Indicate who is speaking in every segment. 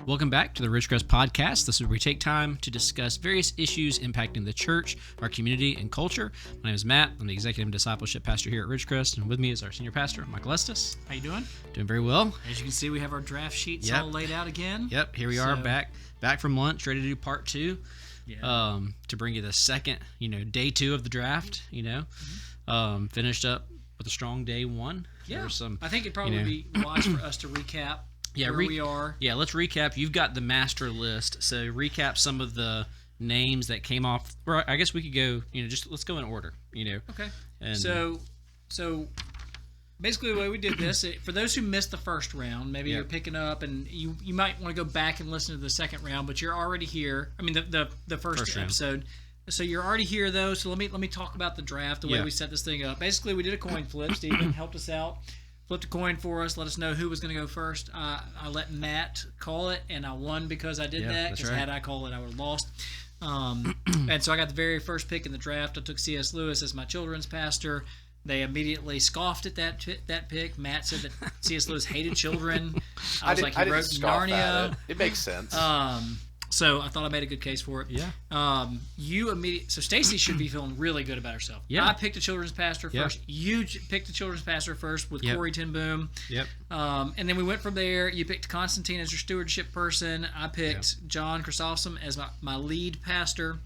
Speaker 1: Welcome back to the Ridgecrest podcast. This is where we take time to discuss various issues impacting the church, our community, and culture. My name is Matt. I'm the Executive and Discipleship Pastor here at Ridgecrest, and with me is our Senior Pastor, Michael Estes.
Speaker 2: How you doing?
Speaker 1: Doing very well.
Speaker 2: As you can see, we have our draft sheets all laid out again.
Speaker 1: Yep, here we are back from lunch, ready to do part two. Yeah. To bring you the second, day two of the draft. Finished up with a strong day one.
Speaker 2: Yeah. I think it'd probably be wise for us to recap. Where we are. Yeah,
Speaker 1: let's recap. You've got the master list, so recap some of the names that came off. Or I guess we could go, let's go in order,
Speaker 2: Okay.
Speaker 1: And,
Speaker 2: so basically the way we did this, for those who missed the first round, maybe you're picking up and you might want to go back and listen to the second round, but you're already here. I mean, the first episode. So you're already here, though, so let me talk about the draft, the way we set this thing up. Basically, we did a coin flip. Stephen helped us out. Flipped a coin for us, let us know who was going to go first. I let Matt call it, and I won because I did that, because had I called it, I would have lost. And so I got the very first pick in the draft. I took C.S. Lewis as my children's pastor. They immediately scoffed at that pick. Matt said that C.S. Lewis hated children. I was like, he wrote Narnia.
Speaker 3: It makes sense.
Speaker 2: So I thought I made a good case for it.
Speaker 1: Yeah.
Speaker 2: So Stacy should be feeling really good about herself.
Speaker 1: Yeah.
Speaker 2: I picked a children's pastor first. You picked a children's pastor first with Corey Ten Boom.
Speaker 1: Yep.
Speaker 2: And then we went from there. You picked Constantine as your stewardship person. I picked John Chrysostom as my lead pastor.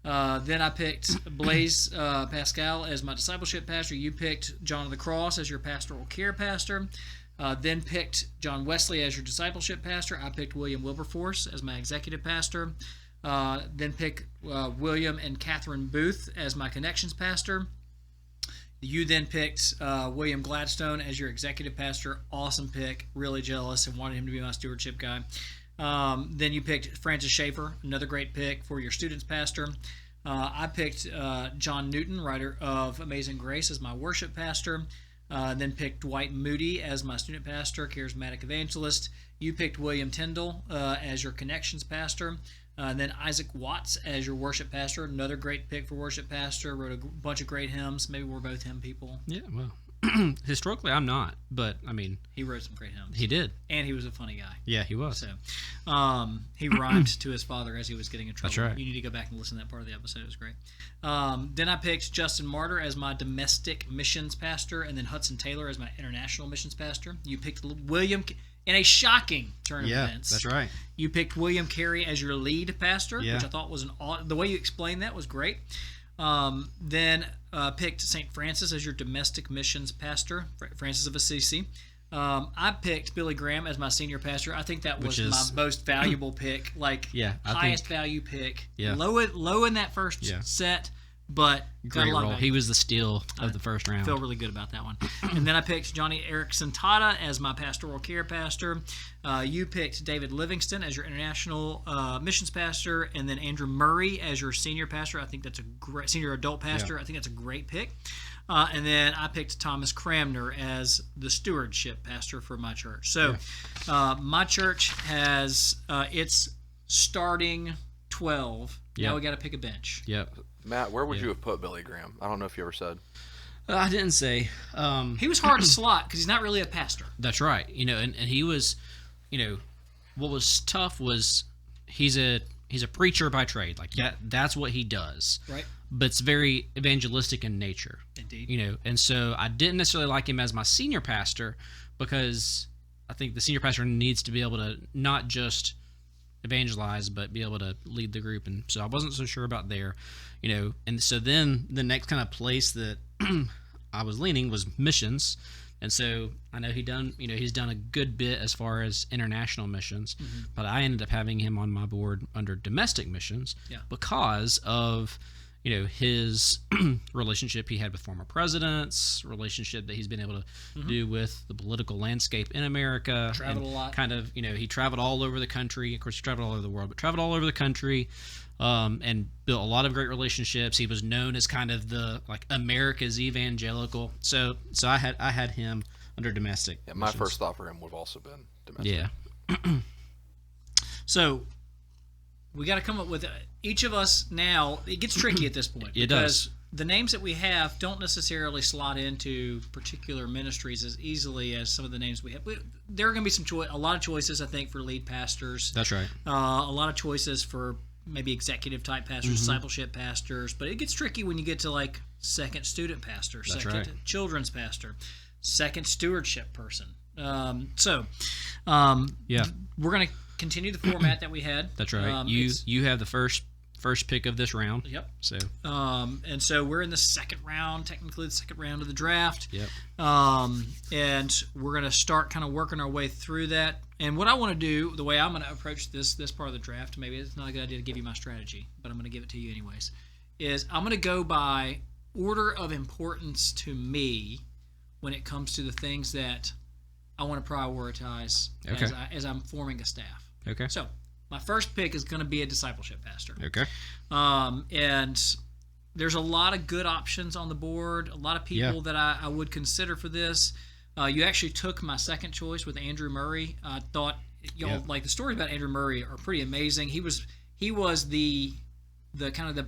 Speaker 2: Then I picked Blaise Pascal as my discipleship pastor. You picked John of the Cross as your pastoral care pastor. Then picked John Wesley as your discipleship pastor. I picked William Wilberforce as my executive pastor. Then picked William and Catherine Booth as my connections pastor. You then picked William Gladstone as your executive pastor. Awesome pick. Really jealous and wanted him to be my stewardship guy. Then you picked Francis Schaeffer, another great pick for your students pastor. I picked John Newton, writer of Amazing Grace, as my worship pastor. Then picked Dwight Moody as my student pastor, charismatic evangelist. You picked William Tyndall as your connections pastor. Then Isaac Watts as your worship pastor, another great pick for worship pastor. Wrote a bunch of great hymns. Maybe we're both hymn people.
Speaker 1: Yeah, well, historically I'm not, but I mean,
Speaker 2: he wrote some great hymns.
Speaker 1: He did,
Speaker 2: and he was a funny guy.
Speaker 1: Yeah, he was.
Speaker 2: So, he rhymed to his father as he was getting in trouble.
Speaker 1: That's right.
Speaker 2: You need to go back and listen to that part of the episode. It was great. Then I picked Justin Martyr as my domestic missions pastor, and then Hudson Taylor as my international missions pastor. You picked William, in a shocking turn of events.
Speaker 1: That's right.
Speaker 2: You picked William Carey as your lead pastor, which I thought was the way you explained that was great. Then picked St. Francis as your domestic missions pastor, Francis of Assisi. I picked Billy Graham as my senior pastor. I think that was my most valuable pick, highest value pick.
Speaker 1: Yeah.
Speaker 2: Low in that first set, but
Speaker 1: great role. He was the steal of the first round.
Speaker 2: I feel really good about that one. And then I picked Johnny Erickson Tata as my pastoral care pastor. You picked David Livingston as your international missions pastor, and then Andrew Murray as your senior pastor. I think that's a great senior adult pastor. I think that's a great pick. And then I picked Thomas Cramner as the stewardship pastor for my church. So my church has its starting 12. Now we got to pick a bench.
Speaker 1: Yep.
Speaker 3: Matt, where would you have put Billy Graham? I don't know if you ever said.
Speaker 1: I didn't say.
Speaker 2: He was hard to slot because he's not really a pastor.
Speaker 1: That's right. And he was, what was tough was he's a preacher by trade. That's what he does.
Speaker 2: Right.
Speaker 1: But it's very evangelistic in nature.
Speaker 2: Indeed.
Speaker 1: And so I didn't necessarily like him as my senior pastor because I think the senior pastor needs to be able to not just evangelize but be able to lead the group, and so I wasn't so sure about there, and so then the next kind of place that I was leaning was missions, and so I know he's done a good bit as far as international missions, but I ended up having him on my board under domestic missions because of his relationship he had with former presidents, relationship that he's been able to do with the political landscape in America.
Speaker 2: Traveled a lot.
Speaker 1: Kind of, he traveled all over the country. Of course, he traveled all over the world, but traveled all over the country and built a lot of great relationships. He was known as kind of the, America's evangelical. So I had him under domestic.
Speaker 3: Yeah, my first thought for him would have also been domestic.
Speaker 1: Yeah.
Speaker 2: So we got to come up with each of us now. It gets tricky at this point.
Speaker 1: It does.
Speaker 2: the names that we have don't necessarily slot into particular ministries as easily as some of the names we have. There are going to be a lot of choices, I think, for lead pastors.
Speaker 1: That's right.
Speaker 2: A lot of choices for maybe executive type pastors, discipleship pastors, but it gets tricky when you get to like second student pastor, second children's pastor, second stewardship person. We're going to continue the format that we had.
Speaker 1: That's right. You have the first pick of this round.
Speaker 2: Yep.
Speaker 1: So
Speaker 2: and so we're in the second round, technically the second round of the draft.
Speaker 1: Yep.
Speaker 2: And we're going to start kind of working our way through that. And what I want to do, the way I'm going to approach this part of the draft, maybe it's not a good idea to give you my strategy, but I'm going to give it to you anyways, is I'm going to go by order of importance to me when it comes to the things that I want to prioritize as I'm forming a staff.
Speaker 1: Okay.
Speaker 2: So my first pick is going to be a discipleship pastor.
Speaker 1: Okay.
Speaker 2: And there's a lot of good options on the board, a lot of people that I would consider for this. You actually took my second choice with Andrew Murray. I thought, like the stories about Andrew Murray are pretty amazing. He was the kind of the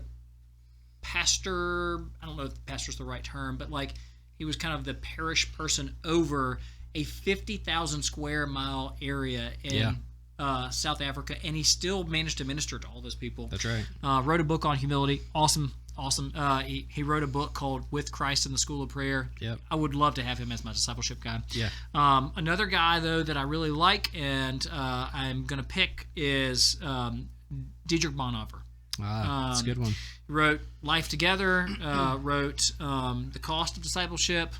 Speaker 2: pastor. I don't know if pastor's the right term, but like he was kind of the parish person over a 50,000 square mile area in South Africa, and he still managed to minister to all those people.
Speaker 1: That's right.
Speaker 2: Wrote a book on humility. Awesome. He wrote a book called With Christ in the School of Prayer.
Speaker 1: Yep.
Speaker 2: I would love to have him as my discipleship guy.
Speaker 1: Yeah.
Speaker 2: Another guy, though, that I really like and I'm going to pick is Diedrich Bonover.
Speaker 1: That's a good one.
Speaker 2: He wrote Life Together, wrote The Cost of Discipleship.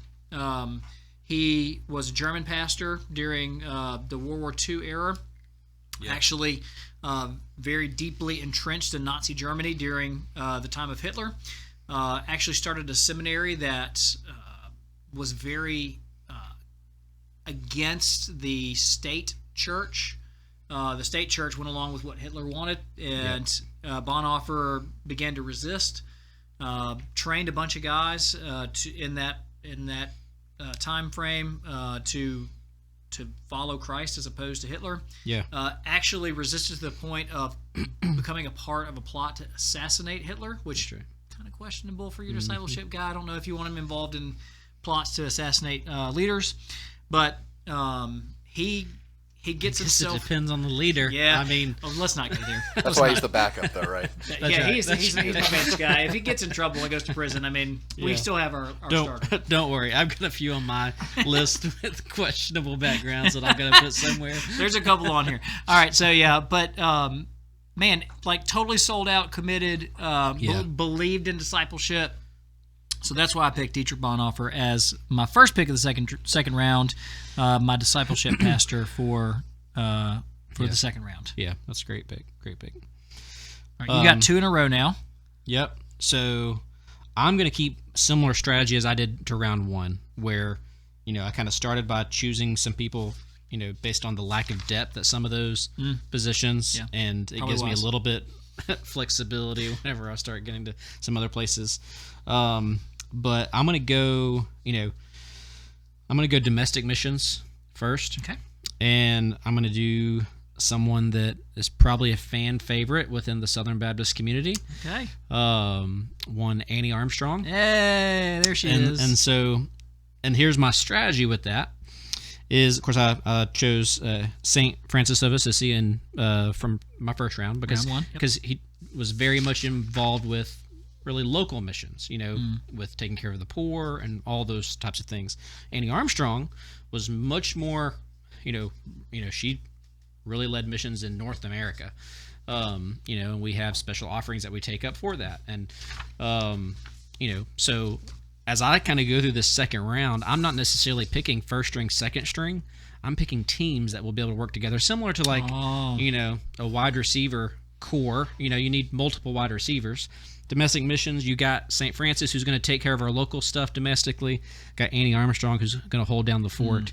Speaker 2: He was a German pastor during the World War II era. Yeah. Actually, very deeply entrenched in Nazi Germany during the time of Hitler. Actually started a seminary that was very against the state church. The state church went along with what Hitler wanted, and Bonhoeffer began to resist. Trained a bunch of guys in that time frame to follow Christ as opposed to Hitler.
Speaker 1: Yeah.
Speaker 2: Actually resisted to the point of becoming a part of a plot to assassinate Hitler, which is kind of questionable for your discipleship guy. I don't know if you want him involved in plots to assassinate leaders, but he gets himself.
Speaker 1: It depends on the leader.
Speaker 2: Yeah.
Speaker 1: I mean,
Speaker 2: let's not go there.
Speaker 3: That's why he's the backup, though, right?
Speaker 2: He's my bench guy. If he gets in trouble and goes to prison, I mean, we still have our starter.
Speaker 1: Don't worry. I've got a few on my list with questionable backgrounds that I'm going to put somewhere.
Speaker 2: There's a couple on here. All right, so but man, like totally sold out, committed, believed in discipleship. So that's why I picked Diedrich Bonover as my first pick of the second round, my discipleship pastor for the second round.
Speaker 1: Yeah, that's a great pick. Great pick.
Speaker 2: All right, you got two in a row now.
Speaker 1: Yep. So I'm going to keep similar strategy as I did to round one, where I kind of started by choosing some people based on the lack of depth at some of those positions, and it gives me a little bit flexibility whenever I start getting to some other places. But I'm gonna go, domestic missions first.
Speaker 2: Okay.
Speaker 1: And I'm gonna do someone that is probably a fan favorite within the Southern Baptist community.
Speaker 2: Okay.
Speaker 1: One Annie Armstrong.
Speaker 2: Hey, there she is.
Speaker 1: And here's my strategy with that. Is of course I chose Saint Francis of Assisi from my first round because he was very much involved with really local missions, with taking care of the poor and all those types of things. Annie Armstrong was much more, she really led missions in North America. And we have special offerings that we take up for that. And, so as I kind of go through this second round, I'm not necessarily picking first string, second string. I'm picking teams that will be able to work together, similar to a wide receiver core. You need multiple wide receivers. Domestic missions, you got St. Francis, who's going to take care of our local stuff domestically. Got Annie Armstrong, who's going to hold down the fort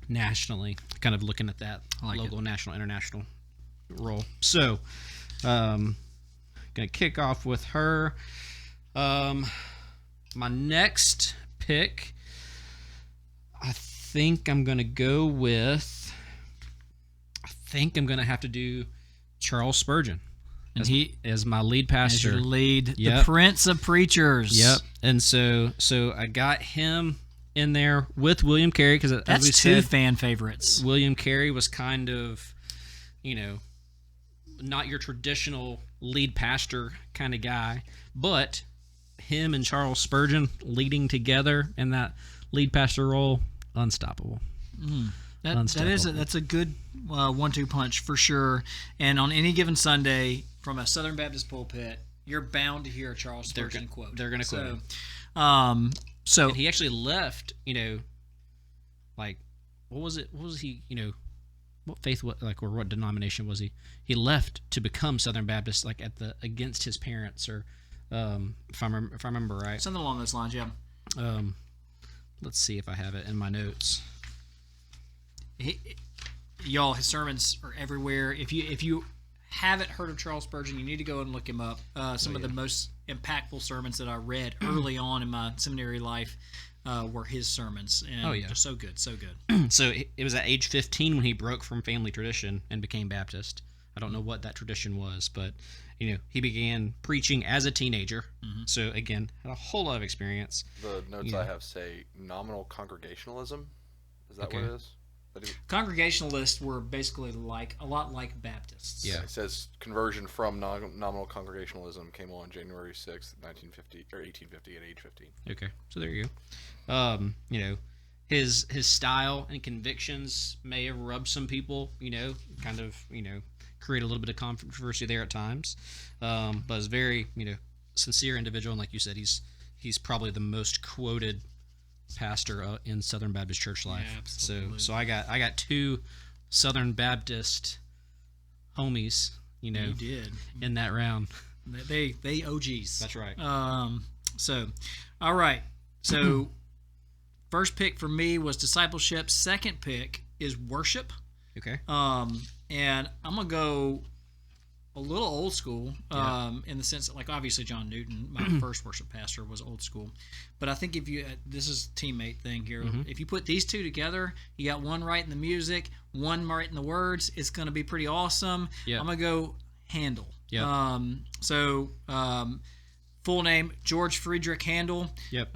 Speaker 1: nationally, kind of looking at that local, national, international role. So, going to kick off with her. My next pick, I think I'm going to go with, I think I'm going to have to do Charles Spurgeon.
Speaker 2: And he
Speaker 1: as my lead pastor.
Speaker 2: as your lead,
Speaker 1: Yep.
Speaker 2: the Prince of Preachers.
Speaker 1: Yep. And so I got him in there with William Carey because as
Speaker 2: That's
Speaker 1: we
Speaker 2: two
Speaker 1: said,
Speaker 2: fan favorites.
Speaker 1: William Carey was kind of, not your traditional lead pastor kind of guy, but him and Charles Spurgeon leading together in that lead pastor role, unstoppable.
Speaker 2: That's a good 1-2 punch for sure. And on any given Sunday from a Southern Baptist pulpit, you're bound to hear a Charles Spurgeon quote.
Speaker 1: They're going to quote him.
Speaker 2: So
Speaker 1: And he actually left, like, what was it? What was he, what faith, or what denomination was he? He left to become Southern Baptist, like against his parents, or if I remember right.
Speaker 2: Something along those lines, yeah.
Speaker 1: Let's see if I have it in my notes.
Speaker 2: Y'all, his sermons are everywhere. If you haven't heard of Charles Spurgeon, you need to go and look him up. Some of the most impactful sermons that I read early on in my seminary life were his sermons. And just so good, so good.
Speaker 1: So it was at age 15 when he broke from family tradition and became Baptist. I don't know what that tradition was, but he began preaching as a teenager. Mm-hmm. So again, had a whole lot of experience.
Speaker 3: The notes I have say nominal congregationalism. Is that what it is?
Speaker 2: Congregationalists were basically a lot like Baptists.
Speaker 1: Yeah.
Speaker 3: It says conversion from nominal congregationalism came on January 6th, 1950 or 1850 at age 15.
Speaker 1: Okay, so there you go. His style and convictions may have rubbed some people, kind of, create a little bit of controversy there at times. But is very, sincere individual, and like you said, he's probably the most quoted pastor in Southern Baptist church life.
Speaker 2: Yeah, absolutely.
Speaker 1: So I got two Southern Baptist homies,
Speaker 2: You did.
Speaker 1: in that round.
Speaker 2: They OGs.
Speaker 1: That's right.
Speaker 2: So, all right. So, first pick for me was discipleship. Second pick is worship.
Speaker 1: Okay.
Speaker 2: And I'm gonna go a little old school, in the sense that, like, obviously John Newton, my first worship pastor, was old school. But I think if you, this is a teammate thing here, if you put these two together, you got one right in the music, one right in the words, it's going to be pretty awesome.
Speaker 1: Yep.
Speaker 2: I'm going to go Handel.
Speaker 1: Yep.
Speaker 2: Full name, George Friedrich Handel.
Speaker 1: Yep.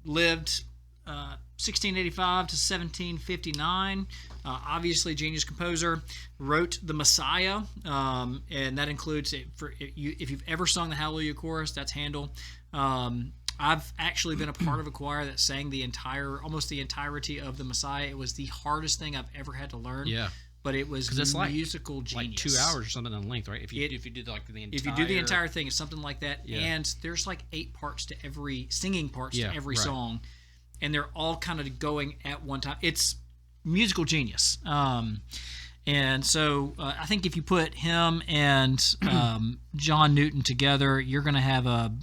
Speaker 2: Lived 1685 to 1759. Obviously, genius composer. Wrote the Messiah, and that includes if you've ever sung the Hallelujah chorus, that's Handel. I've actually been a part of a choir that sang almost the entirety of the Messiah. It was the hardest thing I've ever had to learn.
Speaker 1: Yeah.
Speaker 2: But it was musical genius.
Speaker 1: Like 2 hours or something in length, right? If you do the entire.
Speaker 2: If you do the entire thing, it's something like that.
Speaker 1: Yeah.
Speaker 2: And there's like 8 parts to every singing parts to every
Speaker 1: right.
Speaker 2: song, and they're all kind of going at one time. It's musical genius. And so I think if you put him and John Newton together, you're going to have a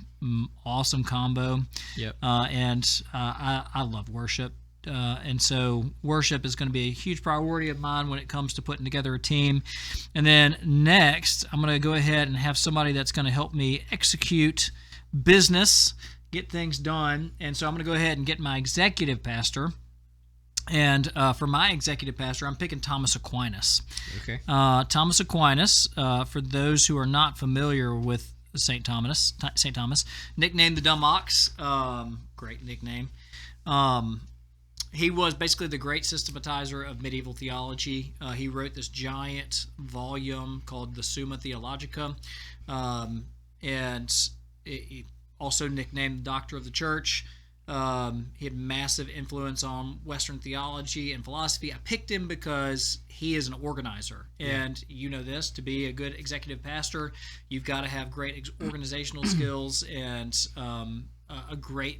Speaker 2: awesome combo.
Speaker 1: Yep.
Speaker 2: And I love worship. And so worship is going to be a huge priority of mine when it comes to putting together a team. And then next, I'm going to go ahead and have somebody that's going to help me execute business, get things done. And so I'm going to go ahead and get my executive pastor. And for my executive pastor, I'm picking Thomas Aquinas.
Speaker 1: Okay.
Speaker 2: Thomas Aquinas, for those who are not familiar with St. Thomas, nicknamed the Dumb Ox, great nickname. He was basically the great systematizer of medieval theology. He wrote this giant volume called the Summa Theologica, and he also nicknamed the Doctor of the Church. He had massive influence on Western theology and philosophy. I picked him because he is an organizer, and you know this, to be a good executive pastor, you've got to have great organizational skills and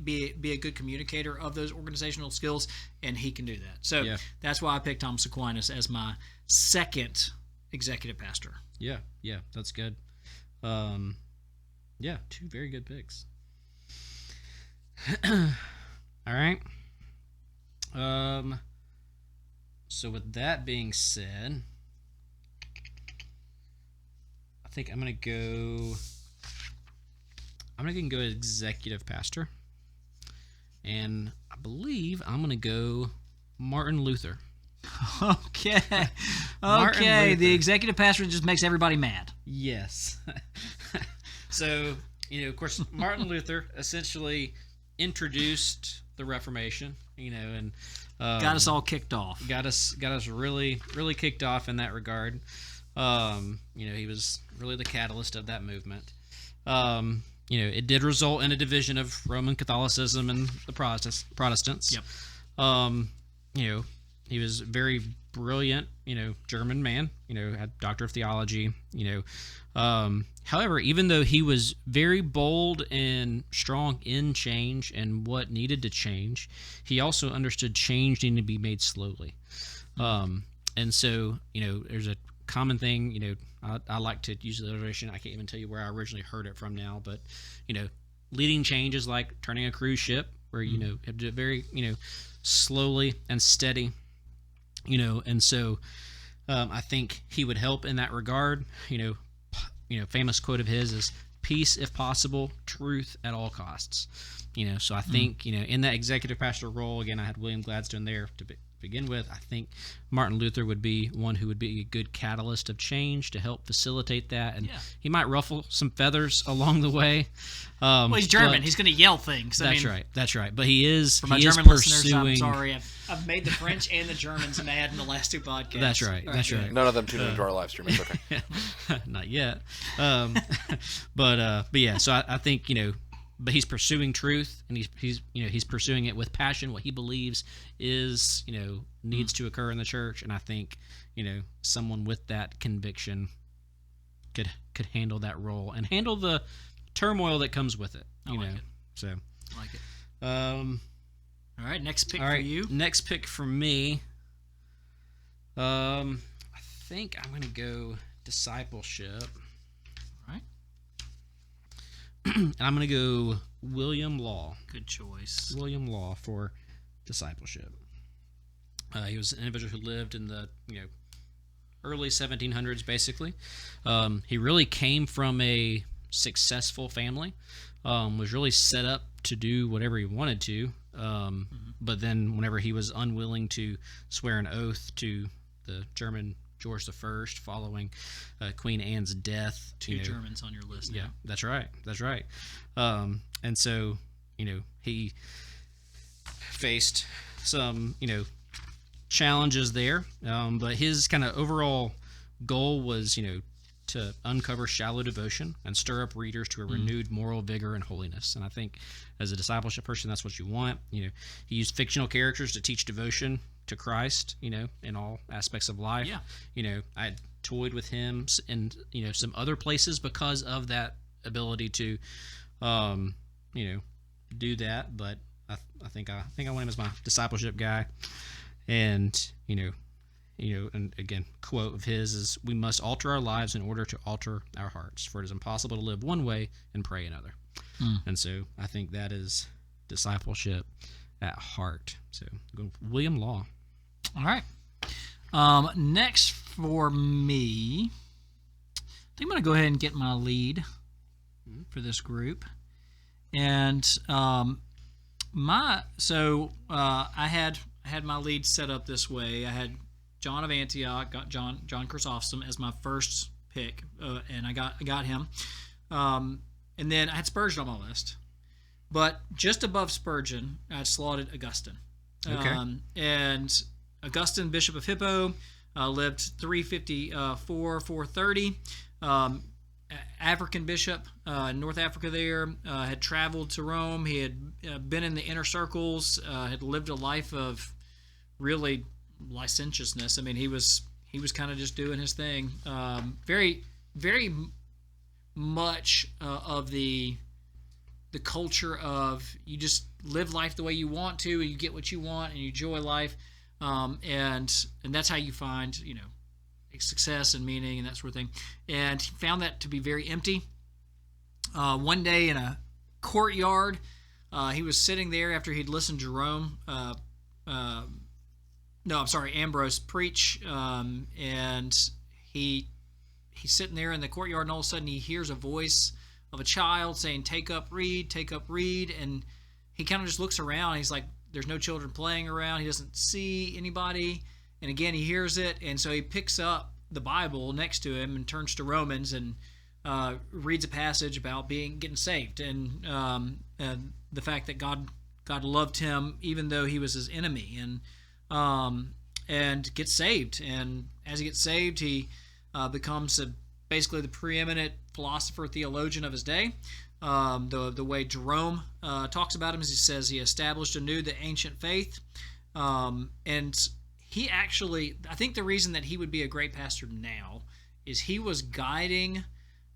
Speaker 2: be a good communicator of those organizational skills, and he can do that. So that's why I picked Thomas Aquinas as my second executive pastor.
Speaker 1: Yeah, that's good. 2 very good picks. All right. So with that being said, I think I'm gonna go executive pastor, and I believe I'm gonna go Martin Luther.
Speaker 2: Okay.
Speaker 1: Martin Luther.
Speaker 2: The executive pastor just makes everybody mad.
Speaker 1: Yes. So, of course, Martin Luther essentially introduced the Reformation, and
Speaker 2: got us all kicked off.
Speaker 1: Got us really, really kicked off in that regard. He was really the catalyst of that movement. It did result in a division of Roman Catholicism and the Protestants.
Speaker 2: Yep.
Speaker 1: He was very brilliant, German man, had doctor of theology, however, even though he was very bold and strong in change and what needed to change, he also understood change needed to be made slowly. And so, there's a common thing, I like to use the illustration. I can't even tell you where I originally heard it from now, but, leading change is like turning a cruise ship where, you have to do it very, slowly and steady. And so I think he would help in that regard. Famous quote of his is "Peace if possible, truth at all costs." So I think in that executive pastor role, again, I had William Gladstone there to begin with. I think Martin Luther would be one who would be a good catalyst of change to help facilitate that, and he might ruffle some feathers along the way.
Speaker 2: Well, he's German. He's going to yell things.
Speaker 1: That's right. But he is
Speaker 2: for my German
Speaker 1: listeners.
Speaker 2: I'm sorry. I've made the French and the Germans mad in the last 2 podcasts.
Speaker 1: That's right.
Speaker 3: None of them tuned into our live stream. It's okay.
Speaker 1: Not yet. But yeah. So I think but he's pursuing truth, and he's pursuing it with passion. What he believes is needs to occur in the church, and I think someone with that conviction could handle that role and handle the turmoil that comes with it.
Speaker 2: I like it.
Speaker 1: So
Speaker 2: I like it. All right, next pick for you.
Speaker 1: Next pick for me. I think I'm going to go discipleship.
Speaker 2: All right.
Speaker 1: And I'm going to go William Law.
Speaker 2: Good choice.
Speaker 1: William Law for discipleship. He was an individual who lived in the early 1700s, basically. He really came from a successful family. Was really set up to do whatever he wanted to. But then whenever he was unwilling to swear an oath to the German George I following Queen Anne's death.
Speaker 2: Two Germans on your list now.
Speaker 1: Yeah, that's right. And so, he faced some, challenges there. But his kind of overall goal was, to uncover shallow devotion and stir up readers to a renewed moral vigor and holiness. And I think as a discipleship person, that's what you want. He used fictional characters to teach devotion to Christ, in all aspects of life.
Speaker 2: Yeah.
Speaker 1: I toyed with him in, some other places because of that ability to, do that. But I think I want him as my discipleship guy. And, and again, quote of his is, "We must alter our lives in order to alter our hearts, for it is impossible to live one way and pray another." And so I think that is discipleship at heart. So go William Law.
Speaker 2: All right. Next for me, I think I'm going to go ahead and get my lead for this group. And I had my lead set up this way. I had John of Antioch, got John Chrysostom as my first pick, and I got him. And then I had Spurgeon on my list, but just above Spurgeon, I had slotted Augustine.
Speaker 1: Okay.
Speaker 2: And Augustine, Bishop of Hippo, lived 354, 430. African bishop in North Africa there, had traveled to Rome. He had been in the inner circles, had lived a life of really licentiousness. I mean, he was kind of just doing his thing. Very, very much of the culture of you just live life the way you want to, and you get what you want, and you enjoy life, and that's how you find success and meaning and that sort of thing. And he found that to be very empty. One day in a courtyard, he was sitting there after he'd listened to Ambrose preach, and he's sitting there in the courtyard, and all of a sudden he hears a voice of a child saying, take up, read, and he kind of just looks around. He's like, there's no children playing around. He doesn't see anybody. And again, he hears it, and so he picks up the Bible next to him and turns to Romans and reads a passage about getting saved and the fact that God loved him even though he was his enemy, and gets saved. And as he gets saved, he becomes basically the preeminent philosopher, theologian of his day. The way Jerome talks about him is he says he established anew the ancient faith. And he actually, I think the reason that he would be a great pastor now is he was guiding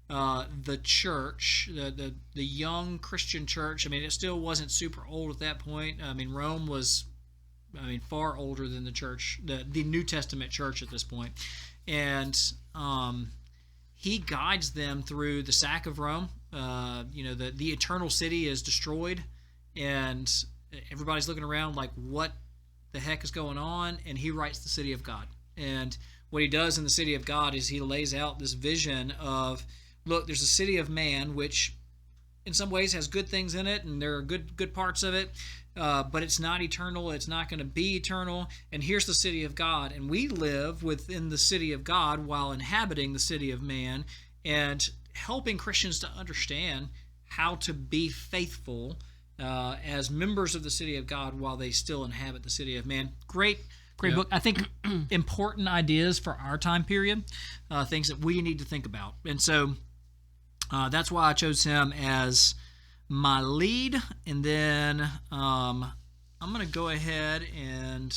Speaker 2: the church, the young Christian church. I mean, it still wasn't super old at that point. I mean, Rome was, far older than the church, the New Testament church at this point. And he guides them through the sack of Rome. The eternal city is destroyed, and everybody's looking around like, what the heck is going on? And he writes the city of God. And what he does in the city of God is he lays out this vision of, look, there's a city of man, which in some ways has good things in it, and there are good parts of it, but it's not eternal. It's not going to be eternal. And here's the city of God, and we live within the city of God while inhabiting the city of man, and helping Christians to understand how to be faithful as members of the city of God while they still inhabit the city of man. Great book. I think important ideas for our time period, things that we need to think about. And so that's why I chose him as my lead. And then I'm going to go ahead and,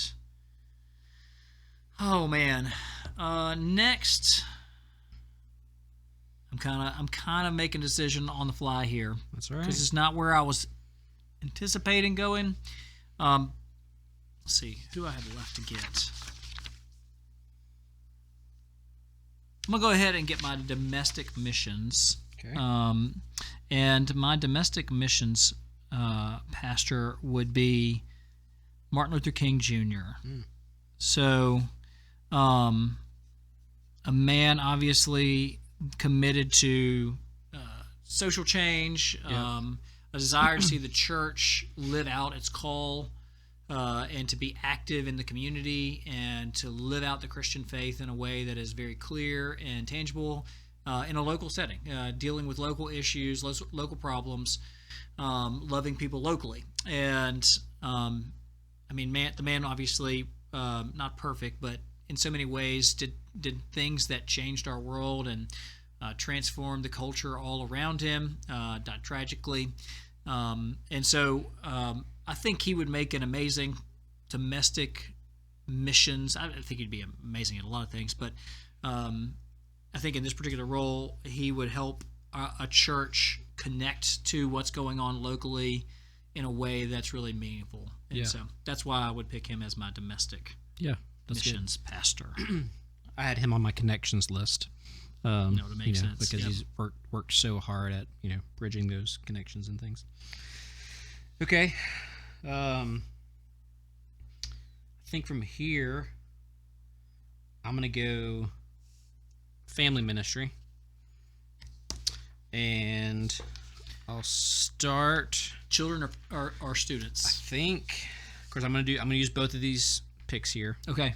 Speaker 2: next, I'm kind of making a decision on the fly here.
Speaker 1: That's all right.
Speaker 2: Because it's not where I was anticipating going. Let's see, who do I have left to get? I'm going to go ahead and get my domestic missions.
Speaker 1: Okay.
Speaker 2: And my domestic missions pastor would be Martin Luther King Jr. So, a man obviously committed to social change, a desire to see the church live out its call, and to be active in the community and to live out the Christian faith in a way that is very clear and tangible in a local setting, dealing with local issues, local problems, loving people locally. And the man obviously not perfect, but in so many ways did things that changed our world and transformed the culture all around him, died tragically. And so I think he would make an amazing domestic missions. I think he'd be amazing at a lot of things, but I think in this particular role, he would help a church connect to what's going on locally in a way that's really meaningful. And so that's why I would pick him as my domestic missions pastor.
Speaker 1: I had him on my connections list.
Speaker 2: To make sense.
Speaker 1: Because he's worked so hard at bridging those connections and things. Okay. I think from here, I'm going to go family ministry. And I'll start
Speaker 2: Children or students.
Speaker 1: I think, of course, I'm going to use both of these picks here.
Speaker 2: Okay.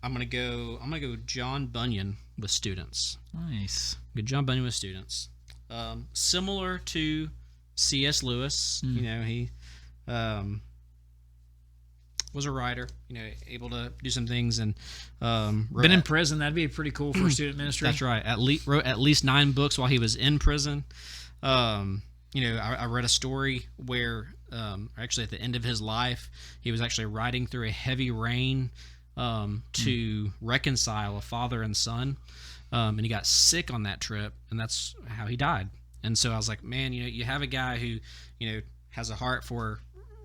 Speaker 1: I'm gonna go John Bunyan with students.
Speaker 2: Nice.
Speaker 1: Good John Bunyan with students. Similar to C.S. Lewis. He was a writer. Able to do some things and
Speaker 2: been in prison. That'd be pretty cool for student ministry.
Speaker 1: That's right. Wrote at least 9 books while he was in prison. I read a story where actually at the end of his life, he was actually riding through a heavy rain to reconcile a father and son, and he got sick on that trip, and that's how he died. And so I was like, man, you have a guy who has a heart for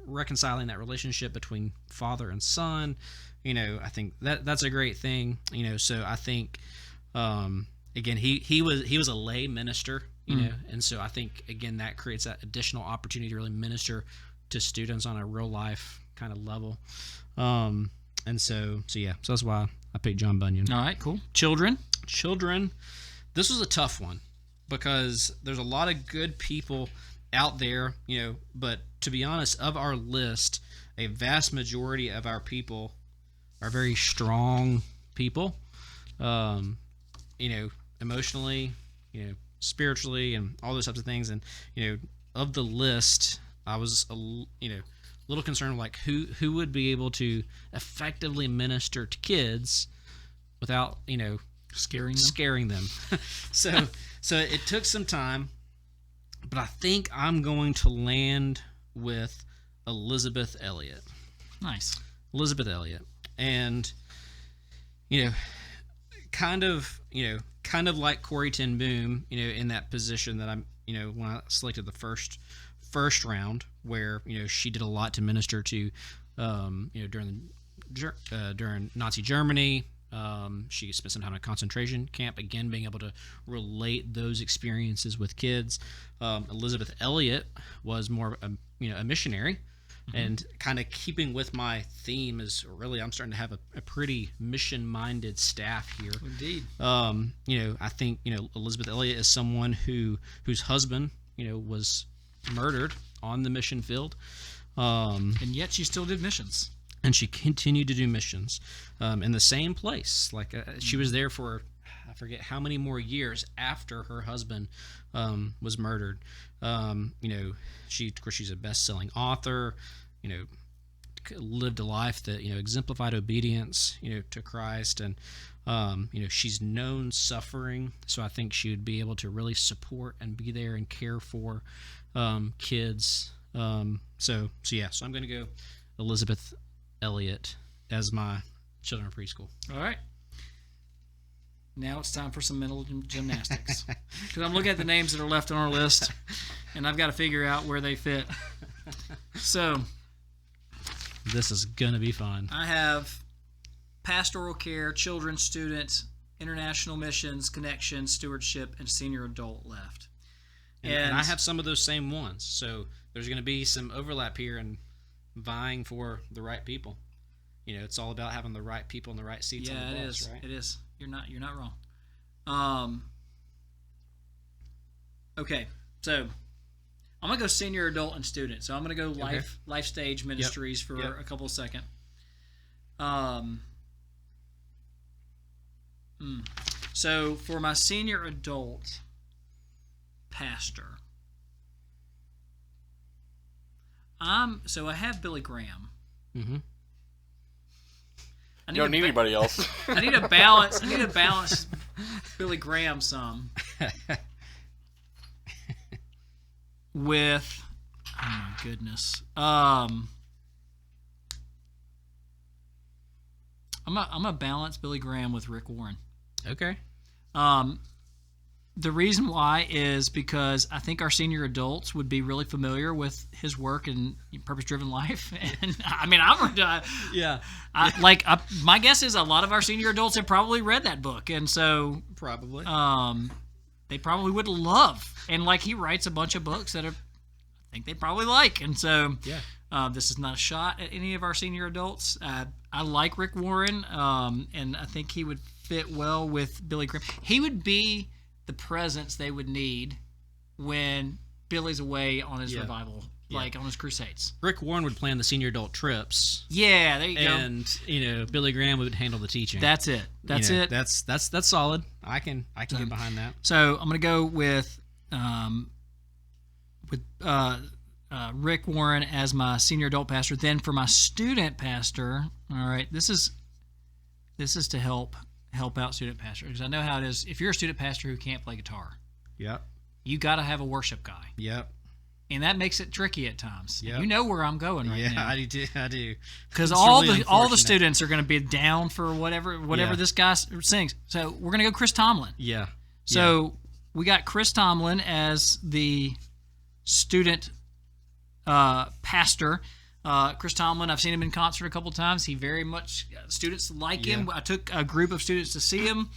Speaker 1: reconciling that relationship between father and son. I think that's a great thing. So I think again he was a lay minister, and so I think again that creates that additional opportunity to really minister to students on a real life kind of level. And so that's why I picked John Bunyan.
Speaker 2: All right, cool. Children.
Speaker 1: This was a tough one because there's a lot of good people out there, but to be honest, of our list, a vast majority of our people are very strong people, emotionally, spiritually, and all those types of things. And of the list, I was a little concerned, like who would be able to effectively minister to kids without scaring them. so it took some time, but I think I'm going to land with Elizabeth Elliott.
Speaker 2: Nice.
Speaker 1: Elizabeth Elliott. And kind of like Corrie ten Boom, in that position that I'm, when I selected the first round, where she did a lot to minister to, during Nazi Germany. She spent some time in a concentration camp, again being able to relate those experiences with kids. Elizabeth Elliott was more a missionary. And kind of keeping with my theme is really, I'm starting to have a pretty mission-minded staff here.
Speaker 2: Indeed.
Speaker 1: I think Elizabeth Elliott is someone whose husband was murdered on the mission field,
Speaker 2: and yet she still did missions.
Speaker 1: And she continued to do missions in the same place. Like she was there for, I forget how many more years after her husband was murdered. She's a best-selling author. Lived a life that exemplified obedience to Christ, and she's known suffering. So I think she would be able to really support and be there and care for kids. So I'm going to go Elizabeth Elliott as my children preschool.
Speaker 2: All right. Now it's time for some mental gymnastics. Because I'm looking at the names that are left on our list, and I've got to figure out where they fit. So,
Speaker 1: this is going to be fun.
Speaker 2: I have Pastoral Care, Children's Students, International Missions, Connection, Stewardship, and Senior Adult left.
Speaker 1: And I have some of those same ones. So, there's going to be some overlap here and vying for the right people. It's all about having the right people in the right seats on the bus, right?
Speaker 2: It is. You're not wrong. Okay, so I'm gonna go senior adult and student. So I'm gonna go life stage ministries for a couple of seconds. So for my senior adult pastor, I have Billy Graham.
Speaker 1: Mm-hmm.
Speaker 3: You don't need anybody else.
Speaker 2: I need a balance. Billy Graham some with. Oh my goodness. I'm a balance Billy Graham with Rick Warren.
Speaker 1: Okay.
Speaker 2: The reason why is because I think our senior adults would be really familiar with his work in Purpose-Driven Life, and my guess is a lot of our senior adults have probably read that book, and so
Speaker 1: probably
Speaker 2: they probably would love, and he writes a bunch of books that I think they probably like, and so this is not a shot at any of our senior adults. I like Rick Warren, and I think he would fit well with Billy Graham. He would be the presence they would need when Billy's away on his revival, on his crusades.
Speaker 1: Rick Warren would plan the senior adult trips.
Speaker 2: Yeah, there you go.
Speaker 1: And Billy Graham would handle the teaching.
Speaker 2: That's it.
Speaker 1: That's solid. I can get behind that.
Speaker 2: So I'm gonna go with Rick Warren as my senior adult pastor. Then for my student pastor, all right, this is to help out student pastor, because I know how it is. If you're a student pastor who can't play guitar, you got to have a worship guy.
Speaker 1: Yep.
Speaker 2: And that makes it tricky at times. Yep. You know where I'm going right now.
Speaker 1: Yeah, I do.
Speaker 2: Because all the students are going to be down for whatever this guy sings. So we're going to go Chris Tomlin.
Speaker 1: Yeah.
Speaker 2: So we got Chris Tomlin as the student pastor. Chris Tomlin, I've seen him in concert a couple times. He very much, students like him. I took a group of students to see him.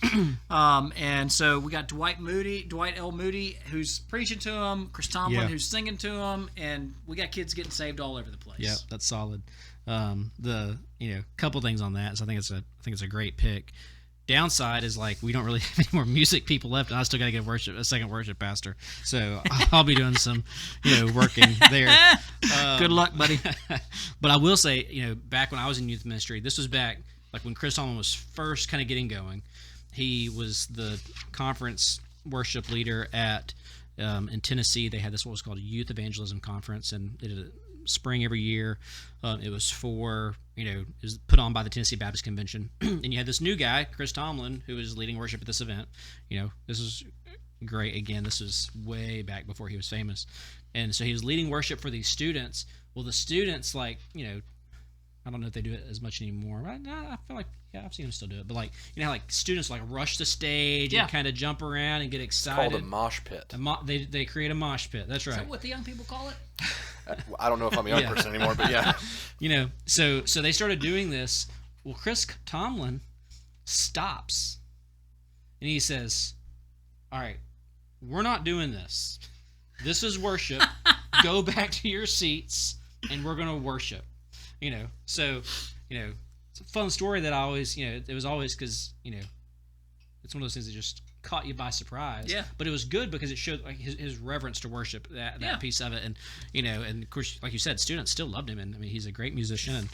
Speaker 2: And so we got Dwight L. Moody, who's preaching to him, Chris Tomlin, who's singing to him, and we got kids getting saved all over the place.
Speaker 1: Yeah, that's solid. Couple things on that. So I think it's a great pick. Downside is we don't really have any more music people left, and I still got to get a second worship pastor. So I'll be doing some, working there.
Speaker 2: Good luck, buddy.
Speaker 1: But I will say, back when I was in youth ministry, this was back like when Chris Tomlin was first kind of getting going, he was the conference worship leader at in Tennessee. They had this what was called a youth evangelism conference, and they did it spring every year. It was for, it was put on by the Tennessee Baptist Convention. And you had this new guy, Chris Tomlin, who was leading worship at this event. This was great. Again, this was way back before he was famous. And so he was leading worship for these students. Well, the students, I don't know if they do it as much anymore. I feel like, I've seen them still do it. But how students rush the stage and kind of jump around and get excited.
Speaker 3: It's called a mosh pit.
Speaker 1: They create a mosh pit. That's right.
Speaker 2: Is that what the young people call it?
Speaker 3: I don't know if I'm a young person anymore, but yeah.
Speaker 1: So they started doing this. Well, Chris Tomlin stops and he says, "All right, we're not doing this. This is worship. Go back to your seats and we're going to worship." So it's a fun story that I always, it was always because, it's one of those things that just caught you by surprise.
Speaker 2: Yeah.
Speaker 1: But it was good because it showed his reverence to worship, that piece of it. And, and of course, like you said, students still loved him. And he's a great musician. And,